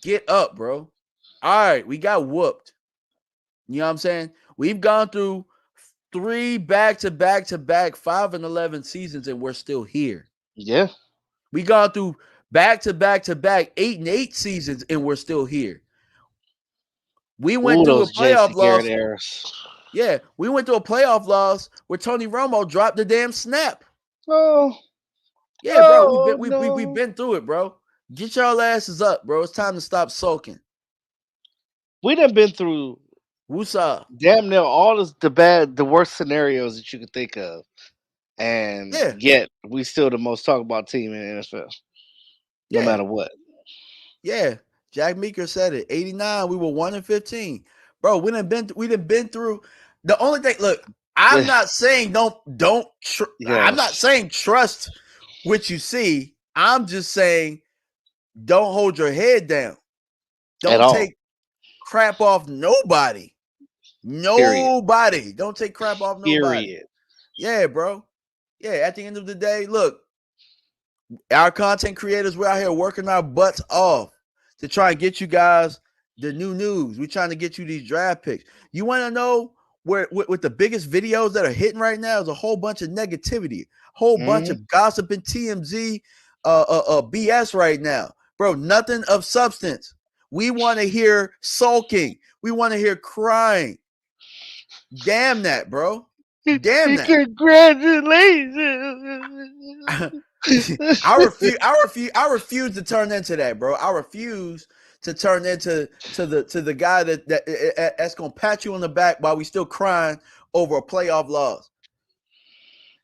Get up, bro. All right, we got whooped. You know what I'm saying? We've gone through 3 back-to-back 5-11 seasons, and we're still here. Yeah. We gone through back-to-back 8-8 seasons, and we're still here. We went through a playoff loss. Yeah, we went to a playoff loss where Tony Romo dropped the damn snap. Oh, yeah, bro. We've no. been through it, bro. Get y'all asses up, bro. It's time to stop sulking. We done been through Woosah. damn near all the worst scenarios that you could think of, and yet we still the most talked about team in the NFL, no matter what. Yeah, Jack Meeker said it. 89, we were 1-15, bro. We done been through. The only thing, look, I'm not saying I'm not saying trust what you see. I'm just saying don't hold your head down. Don't take crap off nobody. Nobody. Don't take crap off nobody. Period. Yeah, bro. Yeah, at the end of the day, look, our content creators, we're out here working our butts off to try and get you guys the new news. We're trying to get you these draft picks. You want to know where with the biggest videos that are hitting right now is a whole bunch of negativity, whole bunch of gossip and TMZ BS right now. Bro, nothing of substance. We want to hear sulking. We want to hear crying. Damn that, bro. Damn that. Congratulations. I refuse to turn into that, bro. I refuse to turn into the guy that's gonna pat you on the back while we still crying over a playoff loss.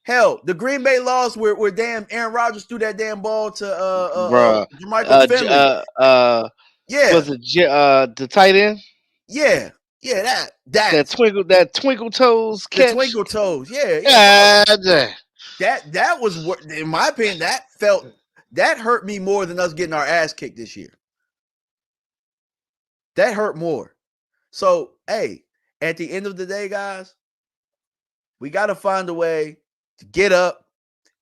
Hell, the Green Bay loss where damn Aaron Rodgers threw that damn ball to Michael Finley. Was it the tight end? Yeah, that twinkle toes catch. The twinkle toes, yeah. That was what, in my opinion, that hurt me more than us getting our ass kicked this year. That hurt more. So, hey, at the end of the day, guys, we got to find a way to get up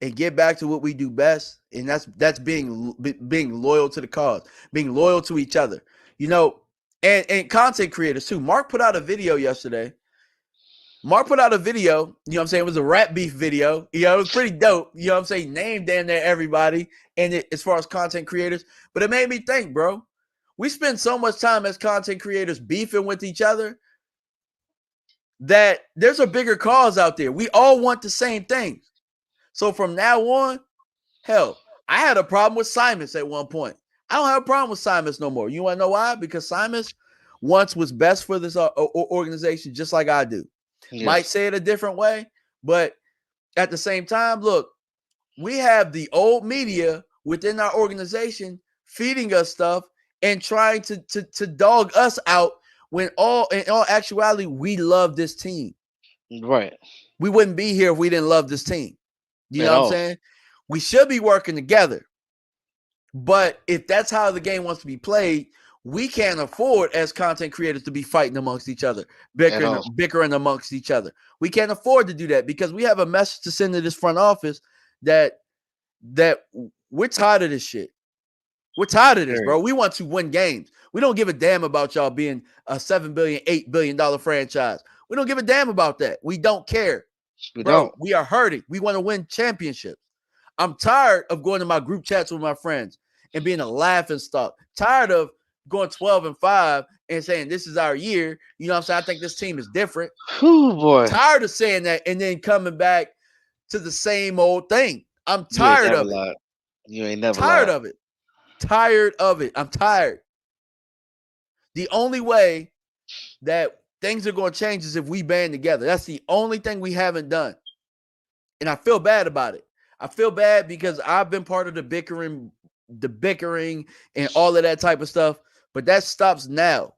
and get back to what we do best, and that's being loyal to the cause, being loyal to each other. You know, and content creators too. Mark put out a video yesterday. You know what I'm saying? It was a rap beef video. You know, it was pretty dope. You know what I'm saying? Named damn near everybody, and as far as content creators. But it made me think, bro. We spend so much time as content creators beefing with each other that there's a bigger cause out there. We all want the same thing. So from now on, hell, I had a problem with Simons at one point. I don't have a problem with Simons no more. You want to know why? Because Simons once was best for this organization, just like I do. Yes. Might say it a different way, but at the same time, look, we have the old media within our organization feeding us stuff and trying to dog us out when in all actuality, we love this team. Right. We wouldn't be here if we didn't love this team. You know what I'm saying? We should be working together. But if that's how the game wants to be played, we can't afford as content creators to be fighting amongst each other, bickering amongst each other. We can't afford to do that because we have a message to send to this front office that we're tired of this shit. We're tired of this, bro. We want to win games. We don't give a damn about y'all being a $7 billion, $8 billion franchise. We don't give a damn about that. We don't care. We are hurting. We want to win championships. I'm tired of going to my group chats with my friends and being a laughing stock. Tired of going 12-5 and saying this is our year. You know what I'm saying? I think this team is different. Oh boy. Tired of saying that and then coming back to the same old thing. I'm tired of it. You ain't never tired of it. Tired of it. I'm tired. The only way that things are going to change is if we band together. That's the only thing we haven't done. And I feel bad about it. I feel bad because I've been part of the bickering and all of that type of stuff. But that stops now.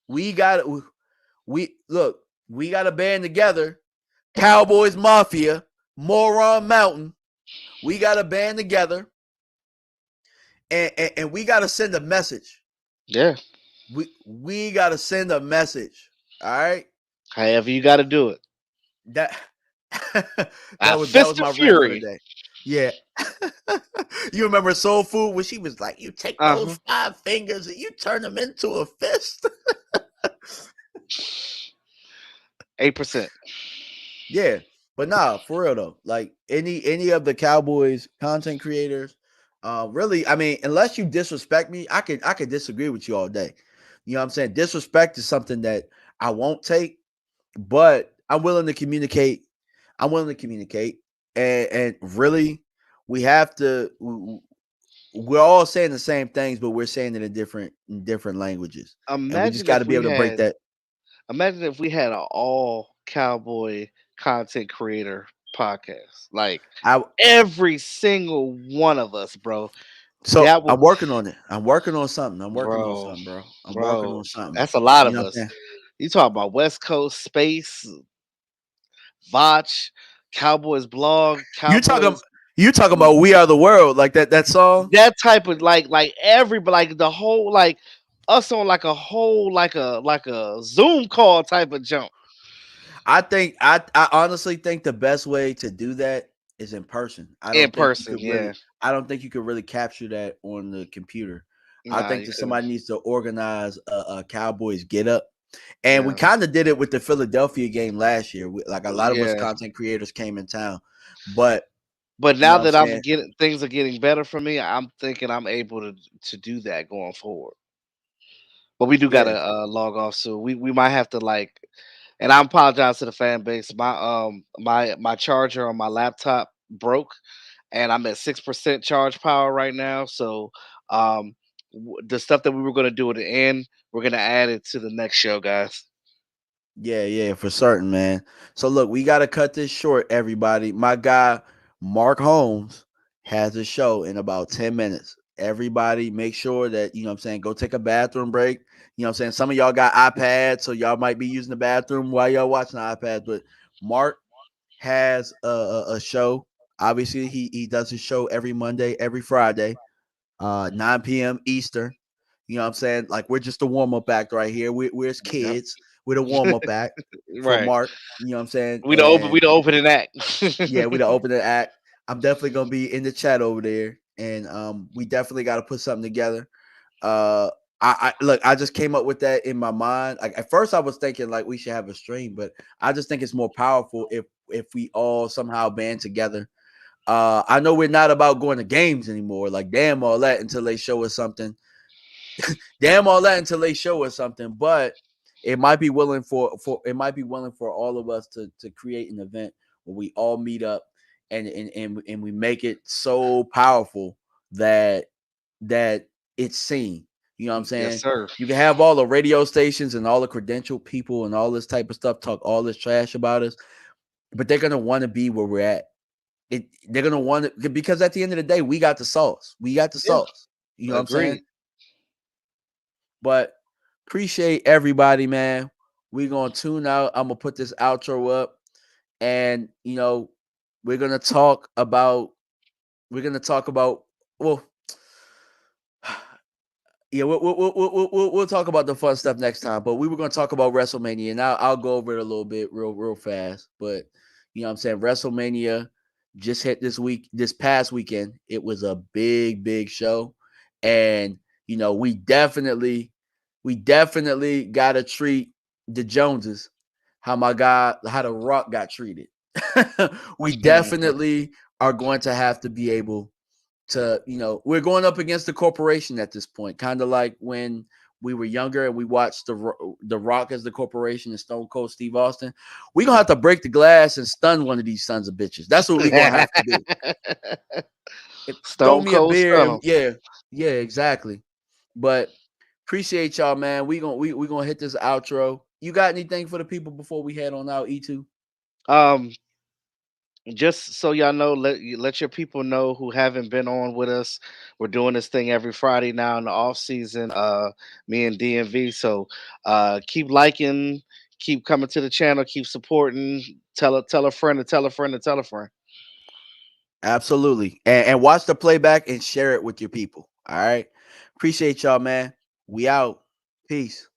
We got to band together. Cowboys Mafia, Moron Mountain. We got to band together. And we got to send a message. Yeah. We got to send a message. All right. However you got to do it. That was my rant for the day. Yeah. You remember Soul Food when she was like, you take those 5 fingers and you turn them into a fist. 8%. Yeah. But nah, for real though. Like any of the Cowboys content creators, really, I mean, unless you disrespect me, I could disagree with you all day. You know what I'm saying? Disrespect is something that I won't take, but I'm willing to communicate. And really, we have to. We're all saying the same things, but we're saying it in different languages, and we just got to be able to break that. Imagine if we had an all cowboy content creator podcast, like every single one of us, bro. So I'm working on it. I'm working on something. I'm working on Bro, something, bro. I'm bro, working on something. that's a lot You of know what I'm us. saying? You talk about West Coast Space, Vach, Cowboys blog, You Cowboys. talking about We Are the World, like that song? That type of like everybody, like the whole, like us on like a whole like a Zoom call type of jump. I honestly think the best way to do that is in person. I don't think you could really capture that on the computer. I think that somebody needs to organize a Cowboys get up. And we kind of did it with the Philadelphia game last year. Like a lot of us content creators came in town. But now that things are getting better for me, I'm thinking I'm able to do that going forward. But we do gotta log off soon. We might have to like, and I apologize to the fan base. My charger on my laptop broke, and I'm at 6% charge power right now. So the stuff that we were gonna do at the end, we're gonna add it to the next show, guys. Yeah, for certain, man. So look, we gotta cut this short, everybody. My guy Mark Holmes has a show in about 10 minutes. Everybody make sure that, you know what I'm saying, go take a bathroom break. You know what I'm saying? Some of y'all got iPads, so y'all might be using the bathroom while y'all watching the iPad. But Mark has a show. Obviously, he does his show every Monday, every Friday, 9 p.m. Eastern. You know what I'm saying? Like, we're just a warm-up act right here. We're his kids. We're the warm-up act for Mark. You know what I'm saying? We the opening act. Yeah, we the opening act. I'm definitely gonna be in the chat over there, and we definitely got to put something together. I look, I just came up with that in my mind. Like at first, I was thinking like we should have a stream, but I just think it's more powerful if we all somehow band together. I know we're not about going to games anymore. Like damn all that until they show us something. Damn all that until they show us something, but it might be willing for all of us to create an event where we all meet up and we make it so powerful that it's seen. You know what I'm saying? Yes, sir. You can have all the radio stations and all the credentialed people and all this type of stuff talk all this trash about us, but they're gonna want to be where we're at. They're gonna want to, because at the end of the day, we got the sauce. We got the sauce. You know what I'm saying? But appreciate everybody, man. We're gonna tune out. I'm gonna put this outro up, and you know, we're gonna talk about. Well, yeah, we'll talk about the fun stuff next time. But we were gonna talk about WrestleMania, and I'll go over it a little bit, real fast. But you know, what I'm saying WrestleMania just hit this past weekend. It was a big show, and you know, we definitely got to treat the Joneses how The Rock got treated. We definitely are going to have to be able to, you know, we're going up against the corporation at this point, kind of like when we were younger and we watched the Rock as the corporation and Stone Cold Steve Austin. We're going to have to break the glass and stun one of these sons of bitches. That's what we're going to have to do. Throw me a beer. Yeah, exactly. But appreciate y'all, man. We gonna hit this outro. You got anything for the people before we head on out, E2? Just so y'all know, let your people know who haven't been on with us. We're doing this thing every Friday now in the off season. Me and DMV. So keep liking, keep coming to the channel, keep supporting. Tell a friend to tell a friend to tell a friend. Absolutely, and watch the playback and share it with your people. All right, appreciate y'all, man. We out. Peace.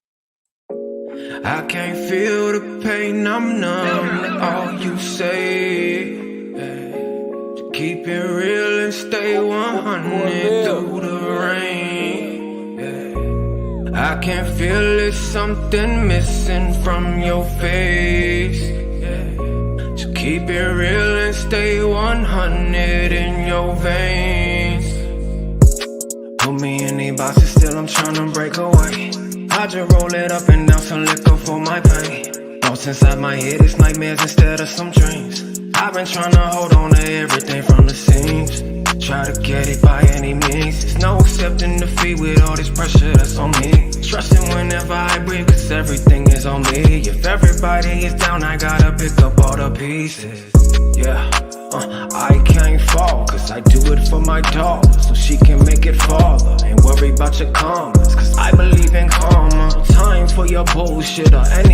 I can't feel the pain, I'm numb. All you say, to keep it real and stay 100 through the rain. I can feel it, something missing from your face. To keep it real and stay 100 in your veins. Put me in these boxes, still I'm trying to break away. I just roll it up and down some liquor for my pain. Thoughts inside my head, it's nightmares instead of some dreams. I've been trying to hold on to everything from the seams. Try to get it by any means. It's no accepting defeat with all this pressure that's on me. Trusting whenever I breathe, cause everything is on me. If everybody is down, I gotta pick up all the pieces. Yeah, I can't fall, cause I do it for my dog, so she can make it farther. Ain't worry about your comments, cause I believe in karma. Time for your bullshit or any